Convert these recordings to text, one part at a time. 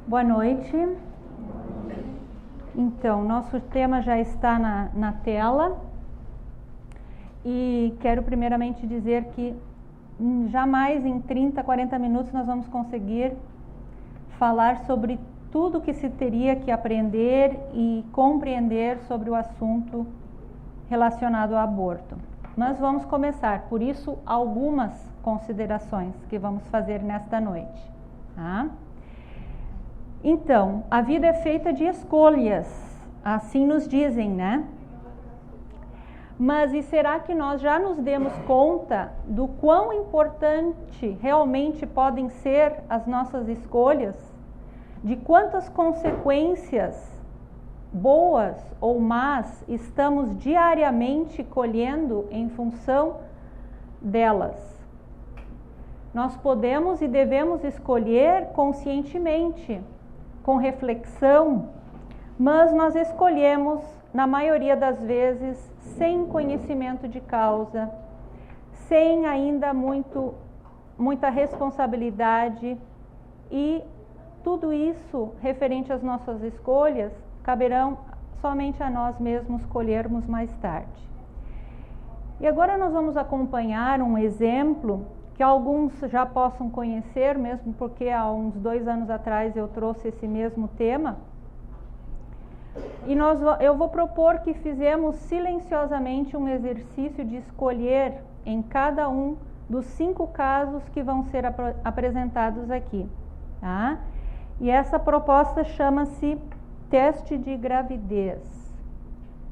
Boa noite. Então, nosso tema já está na tela e quero primeiramente dizer que jamais em 30, 40 minutos nós vamos conseguir falar sobre tudo que se teria que aprender e compreender sobre o assunto relacionado ao aborto. Mas vamos começar, por isso, algumas considerações que vamos fazer nesta noite. Tá? Então, a vida é feita de escolhas, assim nos dizem, né? Mas e será que nós já nos demos conta do quão importante realmente podem ser as nossas escolhas? De quantas consequências boas ou más estamos diariamente colhendo em função delas? Nós podemos e devemos escolher conscientemente, com reflexão, mas nós escolhemos, na maioria das vezes, sem conhecimento de causa, sem ainda muita responsabilidade, e tudo isso referente às nossas escolhas caberão somente a nós mesmos colhermos mais tarde. E agora nós vamos acompanhar um exemplo que alguns já possam conhecer, mesmo porque há uns 2 anos atrás eu trouxe esse mesmo tema. E eu vou propor que fizemos silenciosamente um exercício de escolher em cada um dos 5 casos que vão ser apresentados aqui. Tá? E essa proposta chama-se teste de gravidez.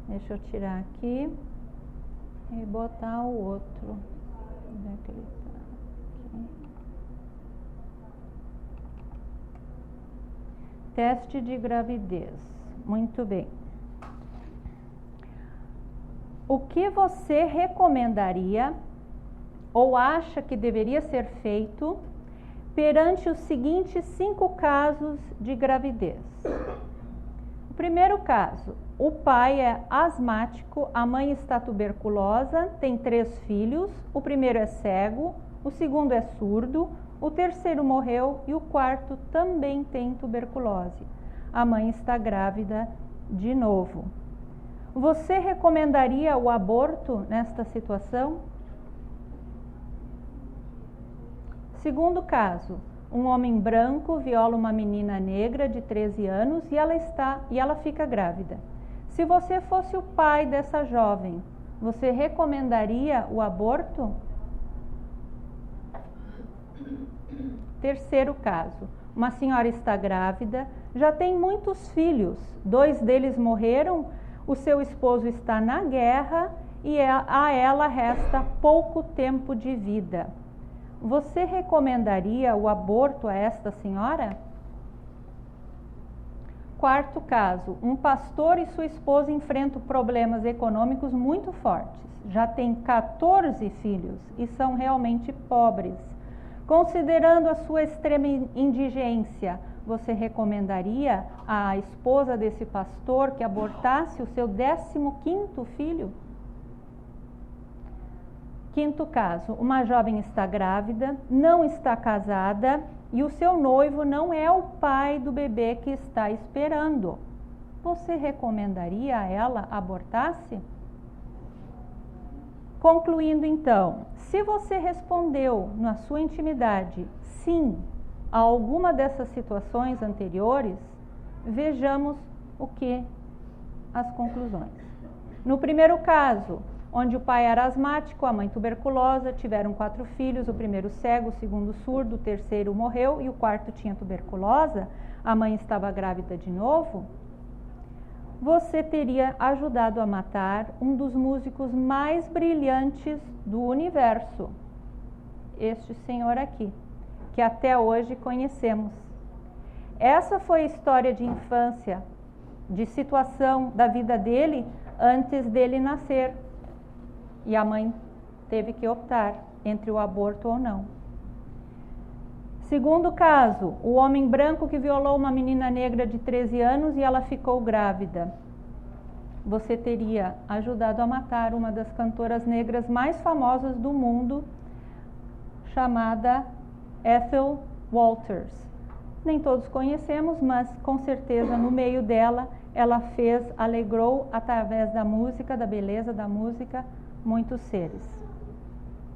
Deixa eu tirar aqui e botar o outro. Onde é que ele está? Teste de gravidez. Muito bem. O que você recomendaria ou acha que deveria ser feito perante os seguintes 5 casos de gravidez? O primeiro caso: o pai é asmático, a mãe está tuberculosa, tem 3 filhos, o primeiro é cego, o segundo é surdo, o terceiro morreu e o quarto também tem tuberculose. A mãe está grávida de novo. Você recomendaria o aborto nesta situação? Segundo caso: um homem branco viola uma menina negra de 13 anos e ela fica grávida. Se você fosse o pai dessa jovem, você recomendaria o aborto? Terceiro caso: uma senhora está grávida, já tem muitos filhos, 2 deles morreram, o seu esposo está na guerra e a ela resta pouco tempo de vida. Você recomendaria o aborto a esta senhora? Quarto caso: um pastor e sua esposa enfrentam problemas econômicos muito fortes. Já tem 14 filhos e são realmente pobres. Considerando a sua extrema indigência, você recomendaria à esposa desse pastor que abortasse o seu 15º filho? Quinto caso: uma jovem está grávida, não está casada e o seu noivo não é o pai do bebê que está esperando. Você recomendaria a ela abortasse? Concluindo então, se você respondeu na sua intimidade sim a alguma dessas situações anteriores, vejamos as conclusões. No primeiro caso, onde o pai era asmático, a mãe tuberculosa, tiveram 4 filhos, o primeiro cego, o segundo surdo, o terceiro morreu e o quarto tinha tuberculose, a mãe estava grávida de novo, você teria ajudado a matar um dos músicos mais brilhantes do universo, este senhor aqui, que até hoje conhecemos. Essa foi a história de infância, de situação da vida dele antes dele nascer. E a mãe teve que optar entre o aborto ou não. Segundo caso: o homem branco que violou uma menina negra de 13 anos e ela ficou grávida. Você teria ajudado a matar uma das cantoras negras mais famosas do mundo, chamada Ethel Walters. nem todos conhecemos, mas com certeza no meio dela, ela alegrou através da música, da beleza da música, muitos seres.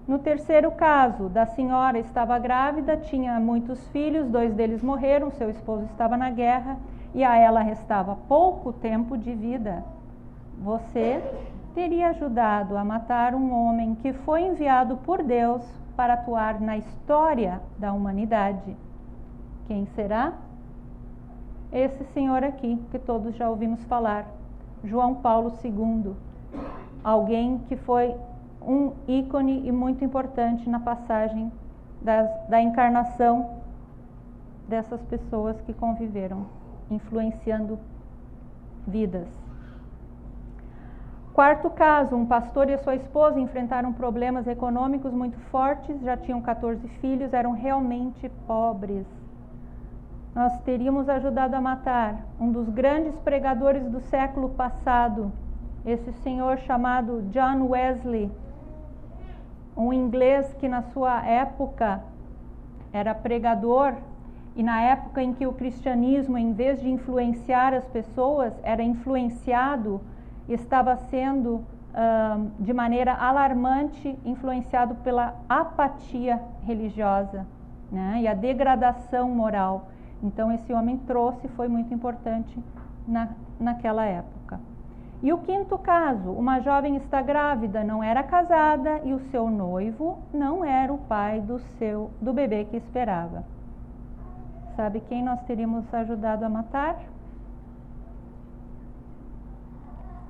No terceiro caso, da senhora estava grávida, tinha muitos filhos, 2 deles morreram, seu esposo estava na guerra e a ela restava pouco tempo de vida. Você teria ajudado a matar um homem que foi enviado por Deus para atuar na história da humanidade. Quem será? Esse senhor aqui, que todos já ouvimos falar, João Paulo II, alguém que foi um ícone e muito importante na passagem da encarnação dessas pessoas que conviveram, influenciando vidas. Quarto caso, um pastor e a sua esposa enfrentaram problemas econômicos muito fortes, já tinham 14 filhos, eram realmente pobres. Nós teríamos ajudado a matar um dos grandes pregadores do século passado, esse senhor chamado John Wesley, um inglês que na sua época era pregador, e na época em que o cristianismo, em vez de influenciar as pessoas, era influenciado, estava sendo de maneira alarmante influenciado pela apatia religiosa, né, e a degradação moral. Então esse homem foi muito importante naquela época. E o quinto caso, uma jovem está grávida, não era casada e o seu noivo não era o pai do bebê que esperava. Sabe quem nós teríamos ajudado a matar?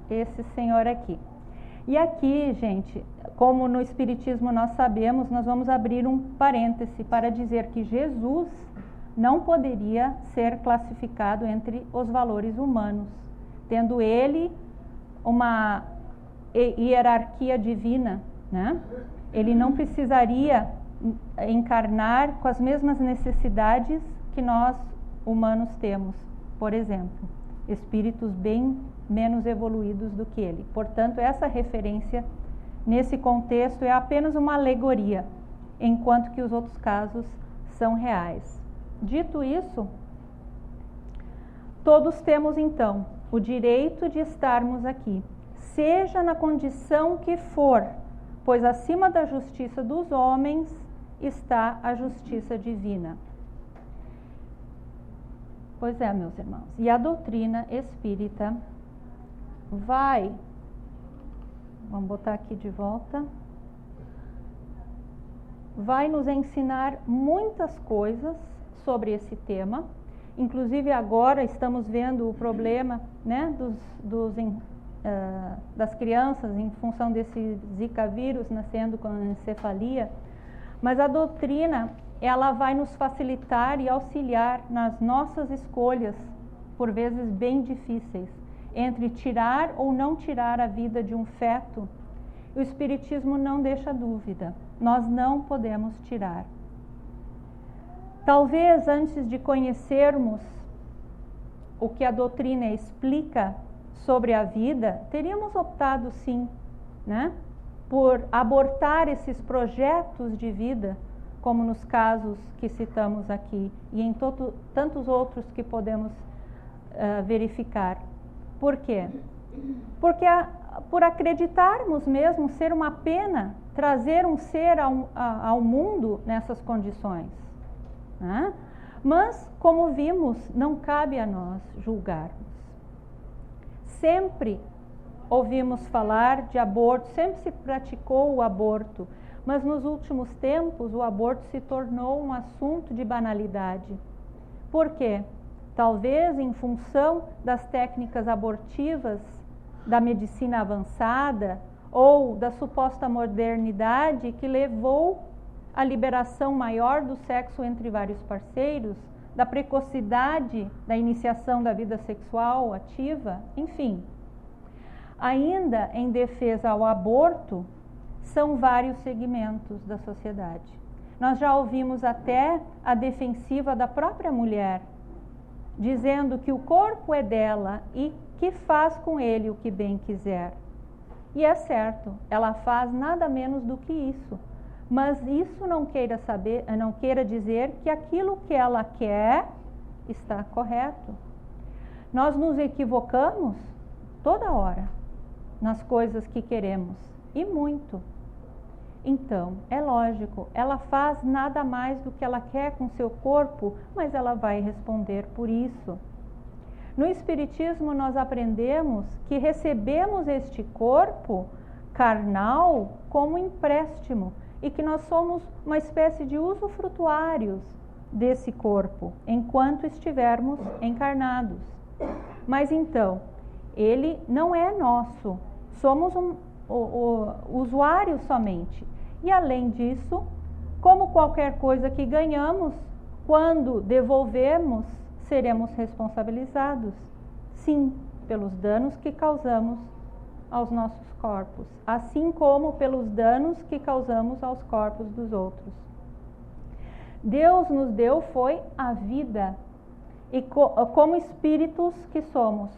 Esse senhor aqui. E aqui, gente, como no Espiritismo nós sabemos, nós vamos abrir um parêntese para dizer que Jesus não poderia ser classificado entre os valores humanos, tendo ele uma hierarquia divina, né? Ele não precisaria encarnar com as mesmas necessidades que nós humanos temos, por exemplo, espíritos bem menos evoluídos do que ele. Portanto, essa referência nesse contexto é apenas uma alegoria, enquanto que os outros casos são reais. Dito isso, todos temos então o direito de estarmos aqui, seja na condição que for, pois acima da justiça dos homens está a justiça divina. Pois é, meus irmãos, e a doutrina espírita vamos botar aqui de volta, vai nos ensinar muitas coisas sobre esse tema. Inclusive agora estamos vendo o problema, né, das crianças em função desse Zika vírus nascendo com encefalia, mas a doutrina ela vai nos facilitar e auxiliar nas nossas escolhas, por vezes bem difíceis, entre tirar ou não tirar a vida de um feto. O Espiritismo não deixa dúvida, nós não podemos tirar. Talvez antes de conhecermos o que a doutrina explica sobre a vida, teríamos optado sim, né, por abortar esses projetos de vida, como nos casos que citamos aqui e em tantos outros que podemos verificar. Por quê? Porque por acreditarmos mesmo ser uma pena trazer um ser ao mundo nessas condições, né? Mas, como vimos, não cabe a nós julgarmos. Sempre ouvimos falar de aborto, sempre se praticou o aborto, mas nos últimos tempos o aborto se tornou um assunto de banalidade. Por quê? Talvez em função das técnicas abortivas, da medicina avançada ou da suposta modernidade que levou à liberação maior do sexo entre vários parceiros, da precocidade da iniciação da vida sexual ativa, enfim. Ainda em defesa ao aborto, são vários segmentos da sociedade. Nós já ouvimos até a defensiva da própria mulher, dizendo que o corpo é dela e que faz com ele o que bem quiser. E é certo, ela faz nada menos do que isso. Mas isso não queira dizer que aquilo que ela quer está correto. Nós nos equivocamos toda hora nas coisas que queremos, e muito. Então, é lógico, ela faz nada mais do que ela quer com seu corpo, mas ela vai responder por isso. No Espiritismo, nós aprendemos que recebemos este corpo carnal como empréstimo e que nós somos uma espécie de usufrutuários desse corpo enquanto estivermos encarnados. Mas então, ele não é nosso, somos o usuário somente. E além disso, como qualquer coisa que ganhamos, quando devolvemos, seremos responsabilizados, sim, pelos danos que causamos aos nossos corpos, assim como pelos danos que causamos aos corpos dos outros. Deus nos deu foi a vida, e como espíritos que somos.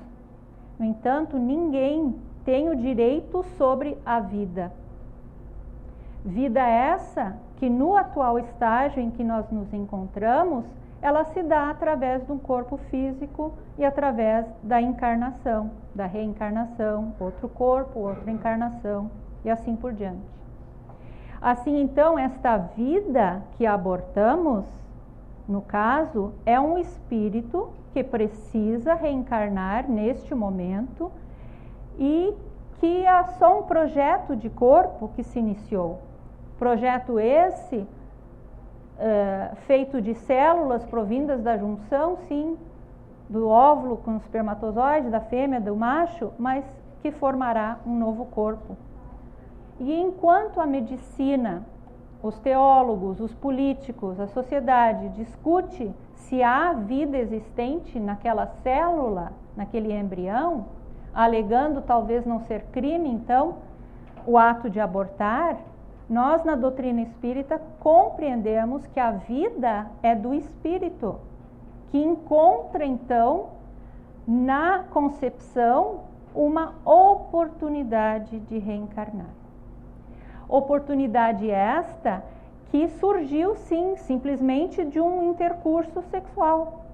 No entanto, ninguém tem o direito sobre a vida. Vida essa que no atual estágio em que nós nos encontramos, ela se dá através de um corpo físico e através da encarnação, da reencarnação, outro corpo, outra encarnação e assim por diante. Assim, então, esta vida que abortamos, no caso, é um espírito que precisa reencarnar neste momento e que é só um projeto de corpo que se iniciou. Projeto esse feito de células provindas da junção, sim, do óvulo com o espermatozoide, da fêmea, do macho, mas que formará um novo corpo. E enquanto a medicina, os teólogos, os políticos, a sociedade discute se há vida existente naquela célula, naquele embrião, alegando talvez não ser crime, então, o ato de abortar, nós na doutrina espírita compreendemos que a vida é do espírito, que encontra então na concepção uma oportunidade de reencarnar. Oportunidade esta que surgiu sim, simplesmente de um intercurso sexual,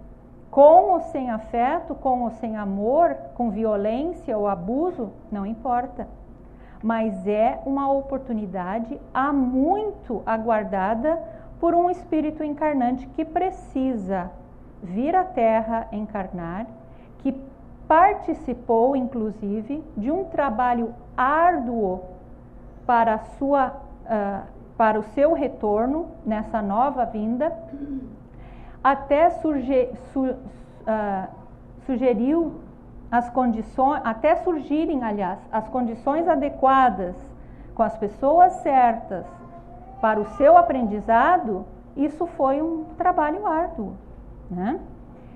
com ou sem afeto, com ou sem amor, com violência ou abuso, não importa. Mas é uma oportunidade há muito aguardada por um espírito encarnante que precisa vir à Terra encarnar, que participou, inclusive, de um trabalho árduo para o seu retorno nessa nova vinda, até sugeriu as condições, até surgirem, aliás, as condições adequadas com as pessoas certas para o seu aprendizado. Isso foi um trabalho árduo, né?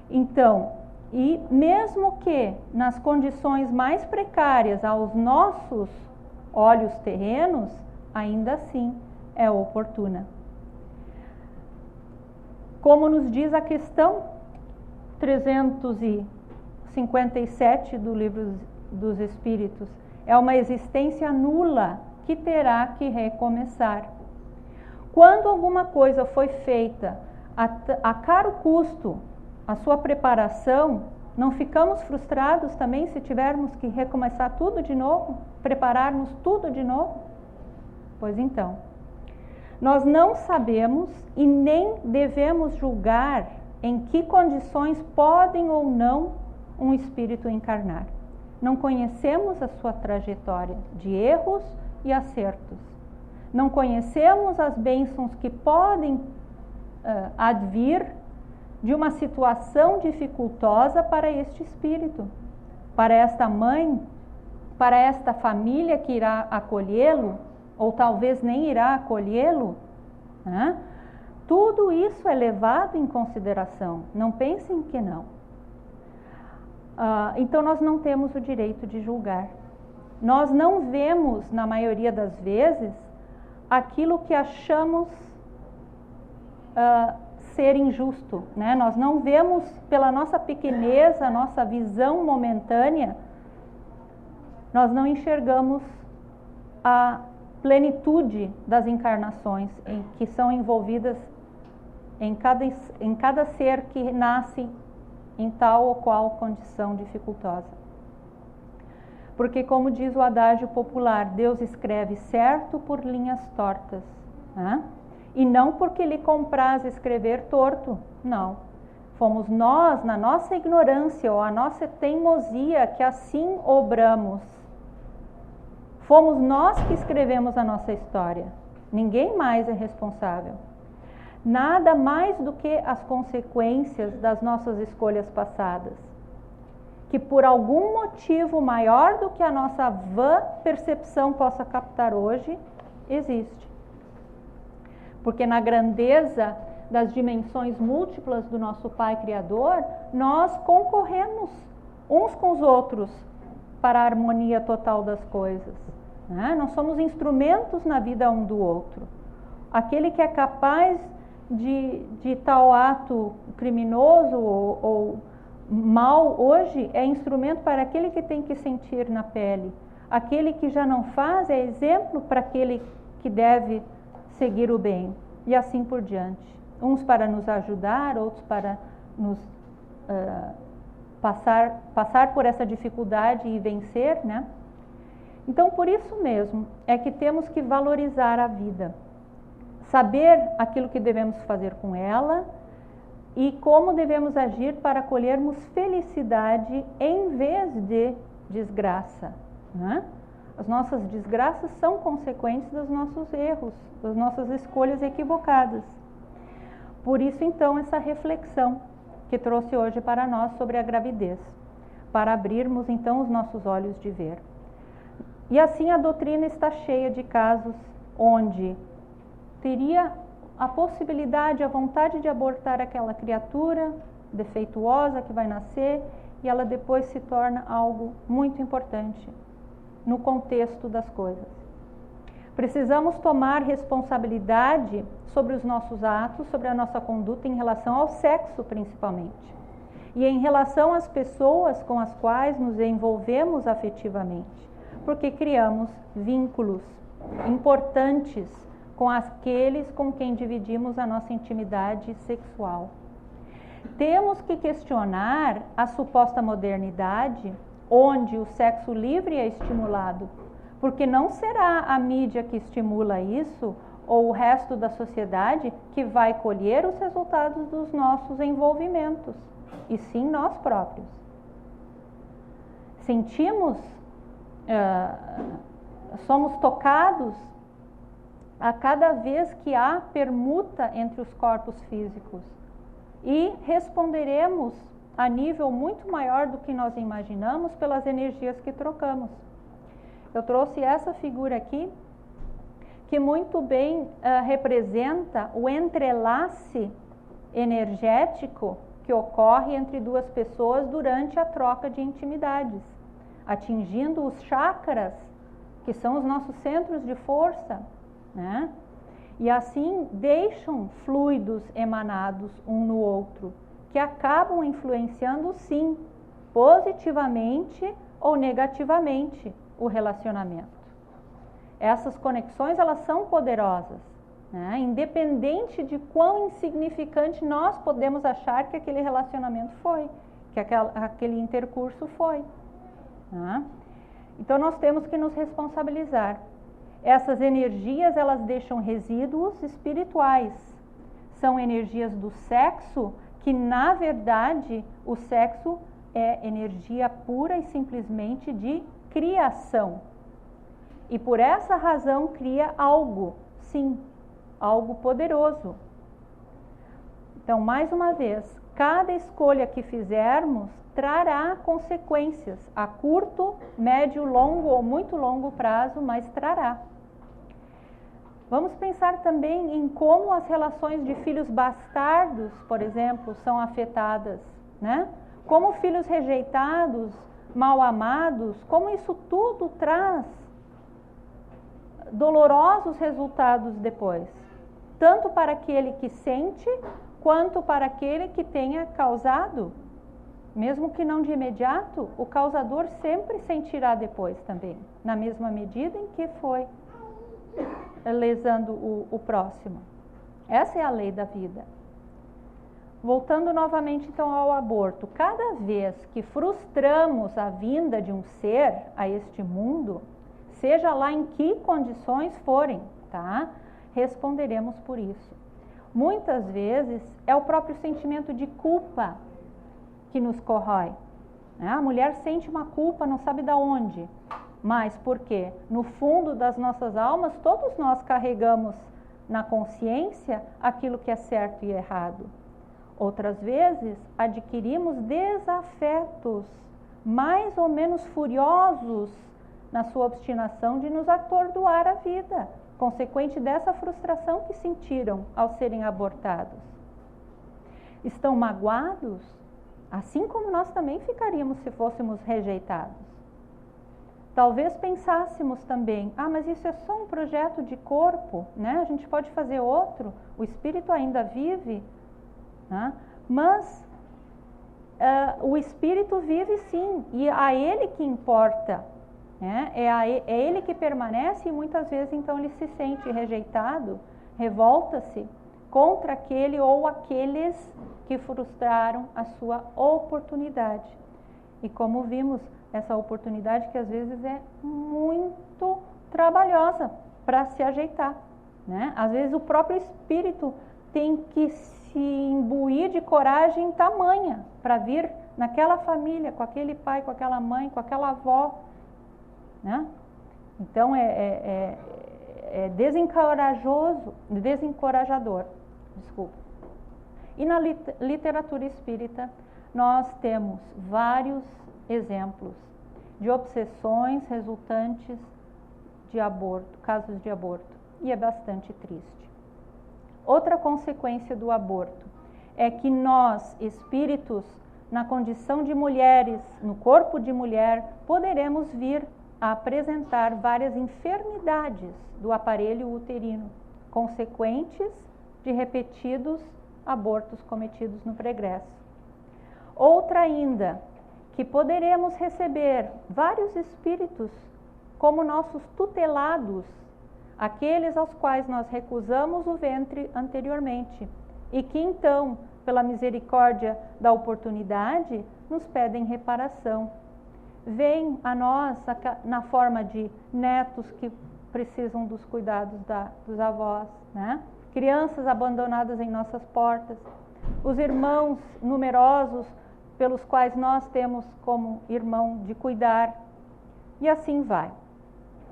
Então, e mesmo que nas condições mais precárias aos nossos olhos terrenos, ainda assim é oportuna. Como nos diz a questão 357 do Livro dos Espíritos, é uma existência nula que terá que recomeçar. Quando alguma coisa foi feita a caro custo, a sua preparação, não ficamos frustrados também se tivermos que recomeçar tudo de novo, prepararmos tudo de novo? Pois então, nós não sabemos e nem devemos julgar em que condições podem ou não um espírito encarnar. Não conhecemos a sua trajetória de erros e acertos. Não conhecemos as bênçãos que podem advir de uma situação dificultosa para este espírito, para esta mãe, para esta família que irá acolhê-lo, ou talvez nem irá acolhê-lo, né? Tudo isso é levado em consideração, não pensem que não. Então nós não temos o direito de julgar. Nós não vemos, na maioria das vezes, aquilo que achamos ser injusto, né? Nós não vemos, pela nossa pequeneza, nossa visão momentânea, nós não enxergamos a plenitude das encarnações que são envolvidas em cada ser que nasce em tal ou qual condição dificultosa. Porque, como diz o adágio popular, Deus escreve certo por linhas tortas, né? E não porque lhe compraz escrever torto, não. Fomos nós, na nossa ignorância ou a nossa teimosia, que assim obramos. Fomos nós que escrevemos a nossa história. Ninguém mais é responsável. Nada mais do que as consequências das nossas escolhas passadas, que por algum motivo maior do que a nossa vã percepção possa captar hoje, existe. Porque na grandeza das dimensões múltiplas do nosso Pai Criador, nós concorremos uns com os outros para a harmonia total das coisas, né? Nós somos instrumentos na vida um do outro. Aquele que é capaz de tal ato criminoso ou mal hoje é instrumento para aquele que tem que sentir na pele. Aquele que já não faz é exemplo para aquele que deve seguir o bem. E assim por diante. Uns para nos ajudar, outros para nos passar por essa dificuldade e vencer, né? Então, por isso mesmo, é que temos que valorizar a vida. Saber aquilo que devemos fazer com ela e como devemos agir para colhermos felicidade em vez de desgraça, né? As nossas desgraças são consequências dos nossos erros, das nossas escolhas equivocadas. Por isso, então, essa reflexão que trouxe hoje para nós sobre a gravidez, para abrirmos, então, os nossos olhos de ver. E assim a doutrina está cheia de casos onde teria a possibilidade, a vontade de abortar aquela criatura defeituosa que vai nascer e ela depois se torna algo muito importante no contexto das coisas. Precisamos tomar responsabilidade sobre os nossos atos, sobre a nossa conduta em relação ao sexo principalmente e em relação às pessoas com as quais nos envolvemos afetivamente, porque criamos vínculos importantes com aqueles com quem dividimos a nossa intimidade sexual. Temos que questionar a suposta modernidade, onde o sexo livre é estimulado, porque não será a mídia que estimula isso, ou o resto da sociedade que vai colher os resultados dos nossos envolvimentos, e sim nós próprios. Sentimos, somos tocados a cada vez que há permuta entre os corpos físicos e responderemos a nível muito maior do que nós imaginamos pelas energias que trocamos. Eu trouxe essa figura aqui que muito bem representa o entrelace energético que ocorre entre duas pessoas durante a troca de intimidades, atingindo os chakras, que são os nossos centros de força, né? E assim deixam fluidos emanados um no outro, que acabam influenciando, sim, positivamente ou negativamente o relacionamento. Essas conexões, elas são poderosas, né? Independente de quão insignificante nós podemos achar que aquele relacionamento foi, que aquele intercurso foi, né? Então nós temos que nos responsabilizar. Essas energias, elas deixam resíduos espirituais. São energias do sexo, que na verdade o sexo é energia pura e simplesmente de criação. E por essa razão cria algo, sim, algo poderoso. Então, mais uma vez, cada escolha que fizermos trará consequências a curto, médio, longo ou muito longo prazo, mas trará. Vamos pensar também em como as relações de filhos bastardos, por exemplo, são afetadas, né? Como filhos rejeitados, mal amados, como isso tudo traz dolorosos resultados depois, tanto para aquele que sente, quanto para aquele que tenha causado. Mesmo que não de imediato, o causador sempre sentirá depois também, na mesma medida em que foi lesando o próximo. Essa é a lei da vida. Voltando novamente então ao aborto, cada vez que frustramos a vinda de um ser a este mundo, seja lá em que condições forem, tá? Responderemos por isso. Muitas vezes é o próprio sentimento de culpa que nos corrói. Né? A mulher sente uma culpa, não sabe de onde. Mas por quê? No fundo das nossas almas, todos nós carregamos na consciência aquilo que é certo e errado. Outras vezes, adquirimos desafetos mais ou menos furiosos na sua obstinação de nos atordoar a vida, consequente dessa frustração que sentiram ao serem abortados. Estão magoados, assim como nós também ficaríamos se fôssemos rejeitados. Talvez pensássemos também, mas isso é só um projeto de corpo, né? A gente pode fazer outro, o espírito ainda vive, né? Mas o espírito vive sim, e a ele que importa, né? É ele que permanece, e muitas vezes então ele se sente rejeitado, revolta-se contra aquele ou aqueles que frustraram a sua oportunidade. E como vimos, essa oportunidade que às vezes é muito trabalhosa para se ajeitar, né? Às vezes o próprio espírito tem que se imbuir de coragem tamanha para vir naquela família, com aquele pai, com aquela mãe, com aquela avó, né? Então é desencorajador. Desculpa. E na literatura espírita nós temos vários exemplos de obsessões resultantes de aborto, casos de aborto, e é bastante triste. Outra consequência do aborto é que nós, espíritos, na condição de mulheres, no corpo de mulher, poderemos vir a apresentar várias enfermidades do aparelho uterino, consequentes de repetidos abortos cometidos no pregresso. Outra ainda, que poderemos receber vários espíritos como nossos tutelados, aqueles aos quais nós recusamos o ventre anteriormente e que então, pela misericórdia da oportunidade, nos pedem reparação. Vêm a nós na forma de netos que precisam dos cuidados dos avós, né? Crianças abandonadas em nossas portas, os irmãos numerosos pelos quais nós temos como irmão de cuidar, e assim vai.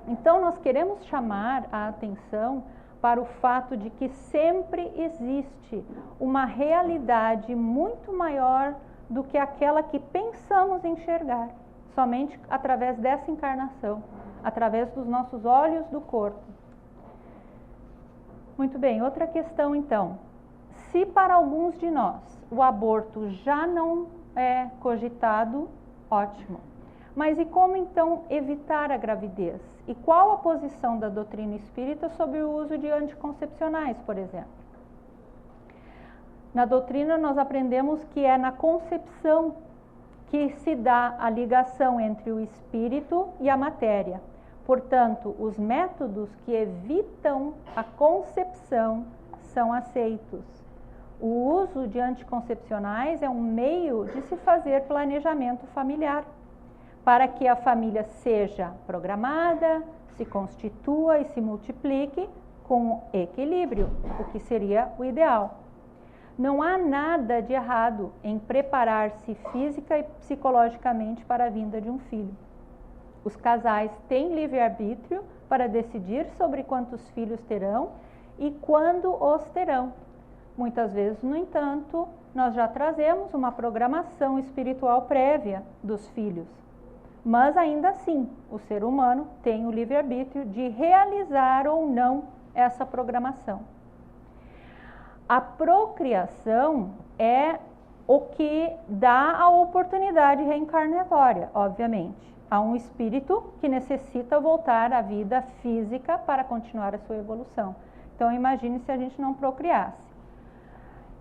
Então nós queremos chamar a atenção para o fato de que sempre existe uma realidade muito maior do que aquela que pensamos enxergar, somente através dessa encarnação, através dos nossos olhos do corpo. Muito bem, outra questão então. Se para alguns de nós o aborto já não é cogitado, ótimo. Mas e como então evitar a gravidez? E qual a posição da doutrina espírita sobre o uso de anticoncepcionais, por exemplo? Na doutrina nós aprendemos que é na concepção que se dá a ligação entre o espírito e a matéria. Portanto, os métodos que evitam a concepção são aceitos. O uso de anticoncepcionais é um meio de se fazer planejamento familiar, para que a família seja programada, se constitua e se multiplique com equilíbrio, o que seria o ideal. Não há nada de errado em preparar-se física e psicologicamente para a vinda de um filho. Os casais têm livre-arbítrio para decidir sobre quantos filhos terão e quando os terão. Muitas vezes, no entanto, nós já trazemos uma programação espiritual prévia dos filhos. Mas ainda assim, o ser humano tem o livre-arbítrio de realizar ou não essa programação. A procriação é o que dá a oportunidade reencarnatória, obviamente, a um espírito que necessita voltar à vida física para continuar a sua evolução. Então, imagine se a gente não procriasse.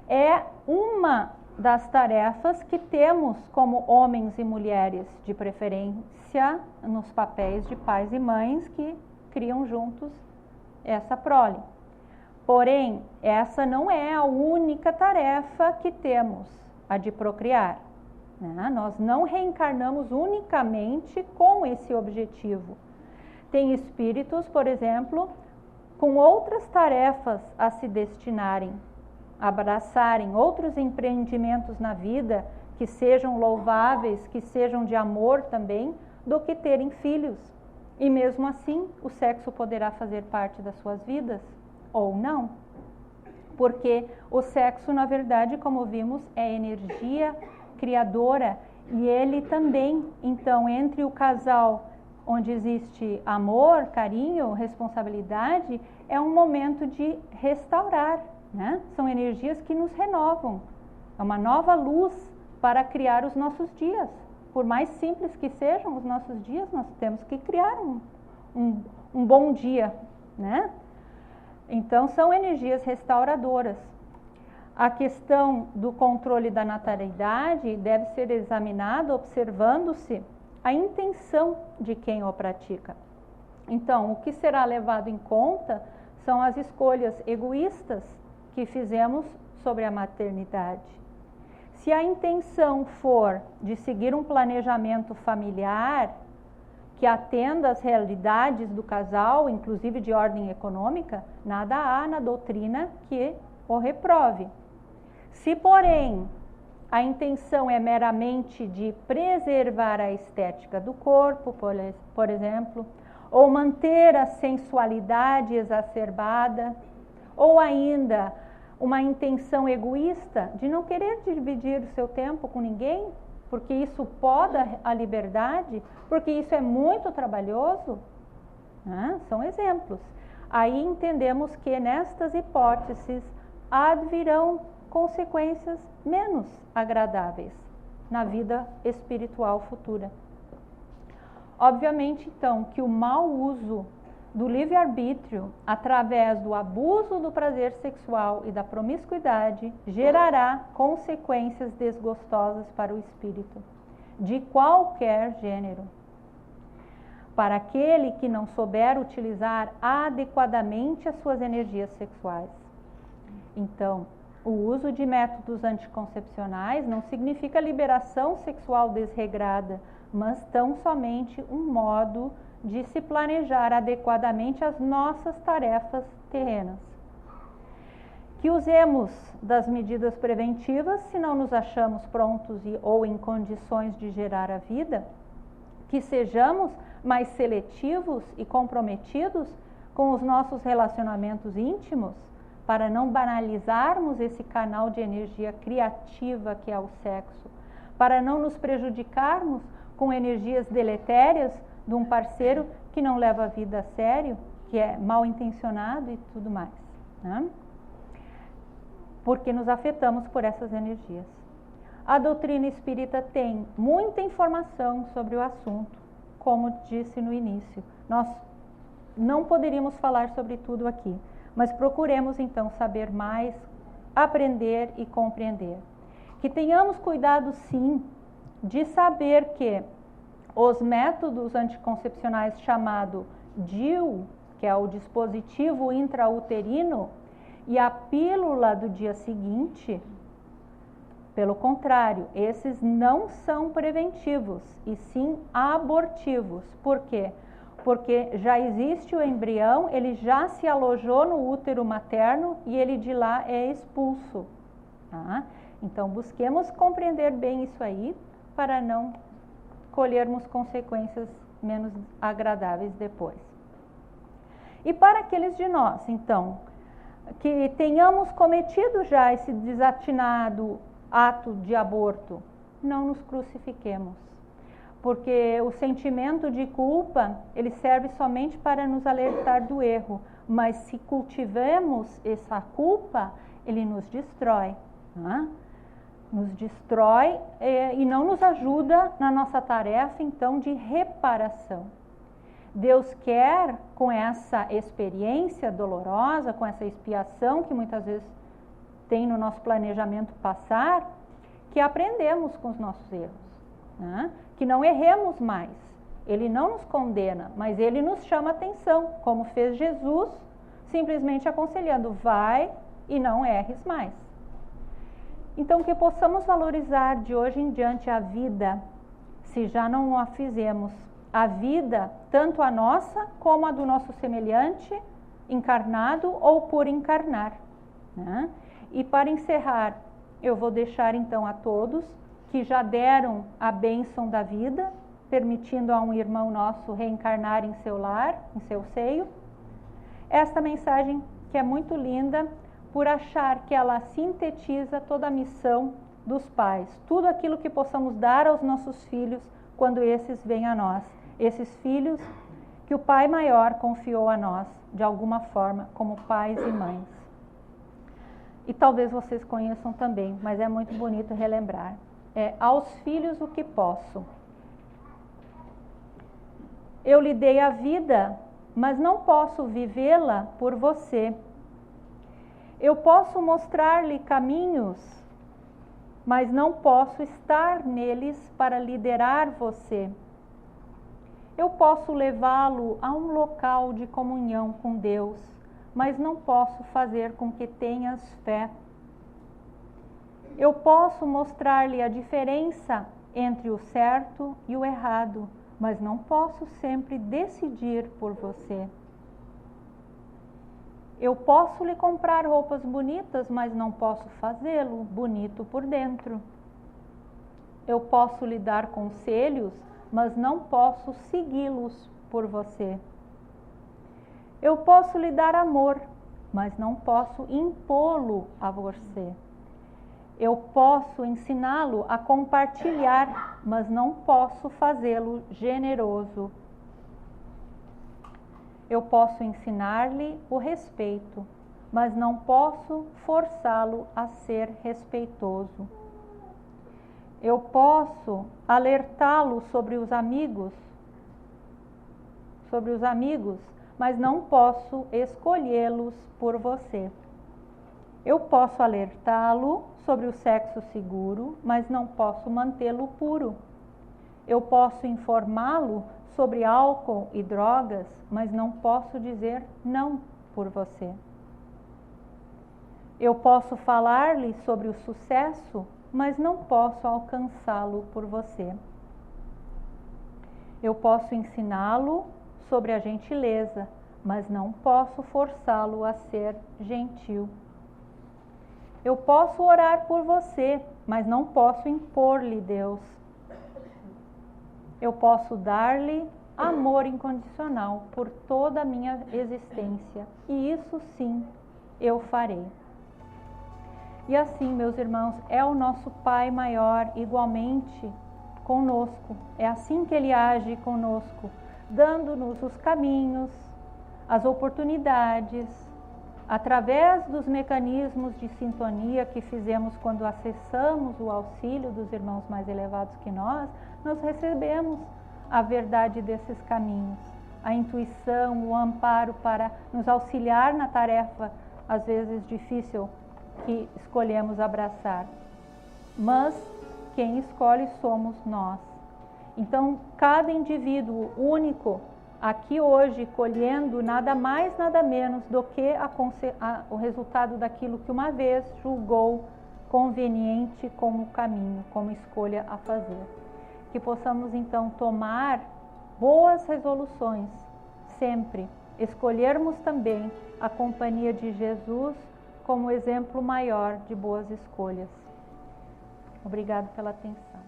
É uma das tarefas que temos como homens e mulheres, de preferência nos papéis de pais e mães que criam juntos essa prole. Porém, essa não é a única tarefa que temos, a de procriar, né? Nós não reencarnamos unicamente com esse objetivo. Tem espíritos, por exemplo, com outras tarefas a se destinarem, abraçarem outros empreendimentos na vida que sejam louváveis, que sejam de amor também, do que terem filhos. E mesmo assim, o sexo poderá fazer parte das suas vidas ou não. Porque o sexo, na verdade, como vimos, é energia criadora e ele também, então, entre o casal onde existe amor, carinho, responsabilidade, é um momento de restaurar, né? São energias que nos renovam. É uma nova luz para criar os nossos dias. Por mais simples que sejam os nossos dias, nós temos que criar um bom dia, né? Então, são energias restauradoras. A questão do controle da natalidade deve ser examinada observando-se a intenção de quem o pratica. Então, o que será levado em conta são as escolhas egoístas que fizemos sobre a maternidade. Se a intenção for de seguir um planejamento familiar que atenda às realidades do casal, inclusive de ordem econômica, nada há na doutrina que o reprove. Se, porém, a intenção é meramente de preservar a estética do corpo, por exemplo, ou manter a sensualidade exacerbada, ou ainda uma intenção egoísta de não querer dividir o seu tempo com ninguém, porque isso poda a liberdade, porque isso é muito trabalhoso, né? São exemplos. Aí entendemos que nestas hipóteses advirão consequências menos agradáveis na vida espiritual futura. Obviamente, então, que o mau uso do livre-arbítrio, através do abuso do prazer sexual e da promiscuidade, gerará consequências desgostosas para o espírito, de qualquer gênero. Para aquele que não souber utilizar adequadamente as suas energias sexuais. Então, o uso de métodos anticoncepcionais não significa liberação sexual desregrada, mas tão somente um modo de se planejar adequadamente as nossas tarefas terrenas. Que usemos das medidas preventivas se não nos achamos prontos ou em condições de gerar a vida, que sejamos mais seletivos e comprometidos com os nossos relacionamentos íntimos, para não banalizarmos esse canal de energia criativa que é o sexo, para não nos prejudicarmos com energias deletérias de um parceiro que não leva a vida a sério, que é mal intencionado e tudo mais, né? Porque nos afetamos por essas energias. A doutrina espírita tem muita informação sobre o assunto, como disse no início. Nós não poderíamos falar sobre tudo aqui, mas procuremos então saber mais, aprender e compreender. Que tenhamos cuidado sim de saber que os métodos anticoncepcionais chamado DIU, que é o dispositivo intrauterino, e a pílula do dia seguinte, pelo contrário, esses não são preventivos, e sim abortivos. Por quê? Porque já existe o embrião, ele já se alojou no útero materno e ele de lá é expulso. Tá? Então, busquemos compreender bem isso aí, para não colhermos consequências menos agradáveis depois. E para aqueles de nós, então, que tenhamos cometido já esse desatinado ato de aborto, não nos crucifiquemos, porque o sentimento de culpa, ele serve somente para nos alertar do erro, mas se cultivamos essa culpa, ele nos destrói, né? Nos destrói e não nos ajuda na nossa tarefa, então, de reparação. Deus quer, com essa experiência dolorosa, com essa expiação que muitas vezes tem no nosso planejamento passar, que aprendemos com os nossos erros, né? Que não erremos mais. Ele não nos condena, mas ele nos chama atenção, como fez Jesus simplesmente aconselhando, vai e não erres mais. Então, que possamos valorizar de hoje em diante a vida, se já não a fizemos, a vida, tanto a nossa como a do nosso semelhante, encarnado ou por encarnar, né? E para encerrar, eu vou deixar então a todos que já deram a bênção da vida, permitindo a um irmão nosso reencarnar em seu lar, em seu seio, esta mensagem que é muito linda, por achar que ela sintetiza toda a missão dos pais, tudo aquilo que possamos dar aos nossos filhos quando esses vêm a nós, esses filhos que o Pai Maior confiou a nós, de alguma forma, como pais e mães. E talvez vocês conheçam também, mas é muito bonito relembrar. Aos filhos o que posso. Eu lhe dei a vida, mas não posso vivê-la por você. Eu posso mostrar-lhe caminhos, mas não posso estar neles para liderar você. Eu posso levá-lo a um local de comunhão com Deus, mas não posso fazer com que tenhas fé. Eu posso mostrar-lhe a diferença entre o certo e o errado, mas não posso sempre decidir por você. Eu posso lhe comprar roupas bonitas, mas não posso fazê-lo bonito por dentro. Eu posso lhe dar conselhos, mas não posso segui-los por você. Eu posso lhe dar amor, mas não posso impô-lo a você. Eu posso ensiná-lo a compartilhar, mas não posso fazê-lo generoso. Eu posso ensinar-lhe o respeito, mas não posso forçá-lo a ser respeitoso. Eu posso alertá-lo sobre os amigos, mas não posso escolhê-los por você. Eu posso alertá-lo sobre o sexo seguro, mas não posso mantê-lo puro. Eu posso informá-lo sobre álcool e drogas, mas não posso dizer não por você. Eu posso falar-lhe sobre o sucesso, mas não posso alcançá-lo por você. Eu posso ensiná-lo sobre a gentileza, mas não posso forçá-lo a ser gentil. Eu posso orar por você, mas não posso impor-lhe Deus. Eu posso dar-lhe amor incondicional por toda a minha existência, e isso sim eu farei. E assim, meus irmãos, é o nosso Pai Maior igualmente conosco. É assim que Ele age conosco, dando-nos os caminhos, as oportunidades, através dos mecanismos de sintonia que fizemos quando acessamos o auxílio dos irmãos mais elevados que nós recebemos a verdade desses caminhos, a intuição, o amparo para nos auxiliar na tarefa, às vezes difícil, que escolhemos abraçar. Mas quem escolhe somos nós. Então, cada indivíduo único, aqui hoje, colhendo nada mais, nada menos do que o resultado daquilo que uma vez julgou conveniente como caminho, como escolha a fazer. Que possamos então tomar boas resoluções, sempre escolhermos também a companhia de Jesus como exemplo maior de boas escolhas. Obrigado pela atenção.